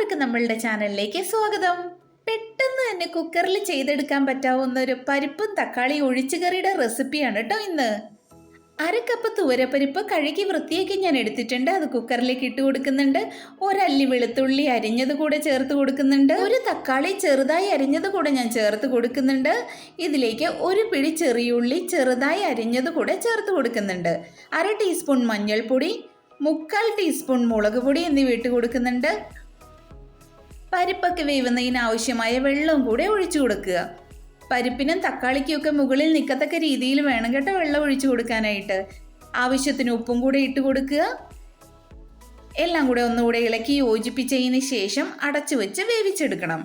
എല്ലാവർക്കും നമ്മളുടെ ചാനലിലേക്ക് സ്വാഗതം. പെട്ടെന്ന് തന്നെ കുക്കറിൽ ചെയ്തെടുക്കാൻ പറ്റാവുന്ന ഒരു പരിപ്പും തക്കാളി ഒഴിച്ചുകറിയുടെ റെസിപ്പിയാണ് കേട്ടോ ഇന്ന്. 1/2 കപ്പ് തുവരപ്പരിപ്പ് കഴുകി വൃത്തിയാക്കി ഞാൻ എടുത്തിട്ടുണ്ട്. അത് കുക്കറിലേക്ക് ഇട്ട് കൊടുക്കുന്നുണ്ട്. ഒരല്ലി വെളുത്തുള്ളി അരിഞ്ഞത് കൂടെ ചേർത്ത് കൊടുക്കുന്നുണ്ട്. ഒരു തക്കാളി ചെറുതായി അരിഞ്ഞത് കൂടെ ഞാൻ ചേർത്ത് കൊടുക്കുന്നുണ്ട്. ഇതിലേക്ക് ഒരു പിടി ചെറിയുള്ളി ചെറുതായി അരിഞ്ഞത് കൂടെ ചേർത്ത് കൊടുക്കുന്നുണ്ട്. 1/2 ടീസ്പൂൺ മഞ്ഞൾപ്പൊടി, 1/4 ടീസ്പൂൺ മുളക് പൊടി എന്നിവ ഇട്ട് കൊടുക്കുന്നുണ്ട്. പരിപ്പൊക്കെ വേവുന്നതിന് ആവശ്യമായ വെള്ളം കൂടെ ഒഴിച്ചു കൊടുക്കുക. പരിപ്പിനും തക്കാളിക്കും ഒക്കെ മുകളിൽ നിൽക്കത്തക്ക രീതിയിൽ വേണം കേട്ടോ വെള്ളം ഒഴിച്ചു കൊടുക്കാനായിട്ട്. ആവശ്യത്തിന് ഉപ്പും കൂടെ ഇട്ട് കൊടുക്കുക. എല്ലാം കൂടെ ഒന്നുകൂടെ ഇളക്കി യോജിപ്പിച്ചതിന് ശേഷം അടച്ചു വെച്ച് വേവിച്ചെടുക്കണം.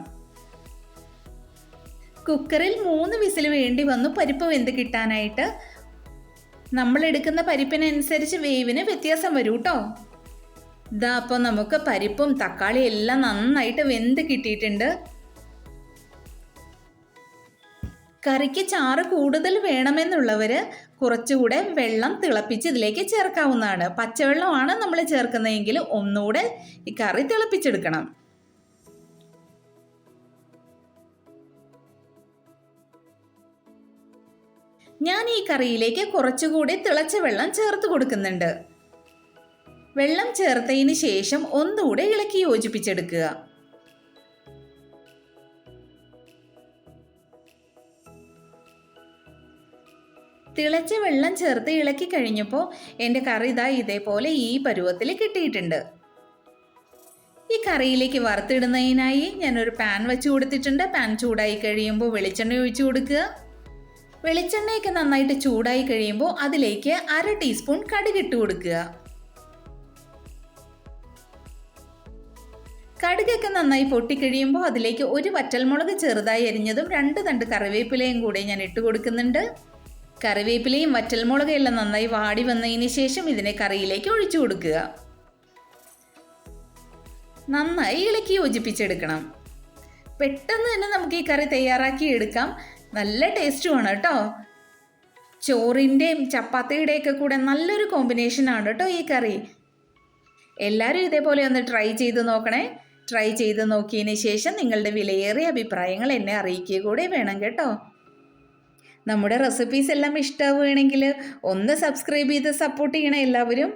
കുക്കറിൽ 3 വിസിൽ വേണ്ടി വന്നു പരിപ്പ് വെന്ത് കിട്ടാനായിട്ട്. നമ്മൾ എടുക്കുന്ന പരിപ്പിനനുസരിച്ച് വേവിന് വ്യത്യാസം വരും കേട്ടോ. ഇതാ അപ്പോൾ നമുക്ക് പരിപ്പും തക്കാളിയും എല്ലാം നന്നായിട്ട് വെന്ത് കിട്ടിയിട്ടുണ്ട്. കറിക്ക് ചാറ് കൂടുതൽ വേണമെന്നുള്ളവർ കുറച്ചുകൂടെ വെള്ളം തിളപ്പിച്ച് ഇതിലേക്ക് ചേർക്കാവുന്നതാണ്. പച്ചവെള്ളമാണ് നമ്മൾ ചേർക്കുന്നതെങ്കിൽ ഒന്നുകൂടെ ഈ കറി തിളപ്പിച്ചെടുക്കണം. ഞാൻ ഈ കറിയിലേക്ക് കുറച്ചുകൂടി തിളച്ച വെള്ളം ചേർത്ത് കൊടുക്കുന്നുണ്ട്. വെള്ളം ചേർത്തതിന് ശേഷം ഒന്നുകൂടെ ഇളക്കി യോജിപ്പിച്ചെടുക്കുക. തിളച്ച വെള്ളം ചേർത്ത് ഇളക്കി കഴിഞ്ഞപ്പോൾ എൻ്റെ കറി ഇതാ ഇതേപോലെ ഈ പരുവത്തിൽ കിട്ടിയിട്ടുണ്ട്. ഈ കറിയിലേക്ക് വറുത്തിടുന്നതിനായി ഞാനൊരു പാൻ വെച്ച് കൊടുത്തിട്ടുണ്ട്. പാൻ ചൂടായി കഴിയുമ്പോൾ വെളിച്ചെണ്ണ ഒഴിച്ചു കൊടുക്കുക. വെളിച്ചെണ്ണയൊക്കെ നന്നായിട്ട് ചൂടായി കഴിയുമ്പോൾ അതിലേക്ക് 1/2 ടീസ്പൂൺ കടുക് ഇട്ട് കൊടുക്കുക. കടുകൊക്കെ നന്നായി പൊട്ടിക്കഴിയുമ്പോൾ അതിലേക്ക് ഒരു വറ്റൽമുളക് ചെറുതായി അരിഞ്ഞതും 2 തണ്ട് കറിവേപ്പിലയും കൂടെ ഞാൻ ഇട്ട് കൊടുക്കുന്നുണ്ട്. കറിവേപ്പിലയും വറ്റൽമുളകും എല്ലാം നന്നായി വാടി വന്നതിന് ശേഷം ഇതിനെ കറിയിലേക്ക് ഒഴിച്ചു കൊടുക്കുക. നന്നായി ഇളക്കി യോജിപ്പിച്ചെടുക്കണം. പെട്ടെന്ന് തന്നെ നമുക്ക് ഈ കറി തയ്യാറാക്കി എടുക്കാം. നല്ല ടേസ്റ്റുമാണ് കേട്ടോ. ചോറിൻ്റെയും ചപ്പാത്തിയുടെയൊക്കെ കൂടെ നല്ലൊരു കോമ്പിനേഷനാണ് കേട്ടോ ഈ കറി. എല്ലാവരും ഇതേപോലെ ഒന്ന് ട്രൈ ചെയ്ത് നോക്കണേ. ട്രൈ ചെയ്ത് നോക്കിയതിന് ശേഷം നിങ്ങളുടെ വിലയേറിയ അഭിപ്രായങ്ങൾ എന്നെ അറിയിക്കുക കൂടെ വേണം കേട്ടോ. നമ്മുടെ റെസിപ്പീസ് എല്ലാം ഇഷ്ടമാവുകയാണെങ്കിൽ ഒന്ന് സബ്സ്ക്രൈബ് ചെയ്ത് സപ്പോർട്ട് ചെയ്യണം എല്ലാവരും.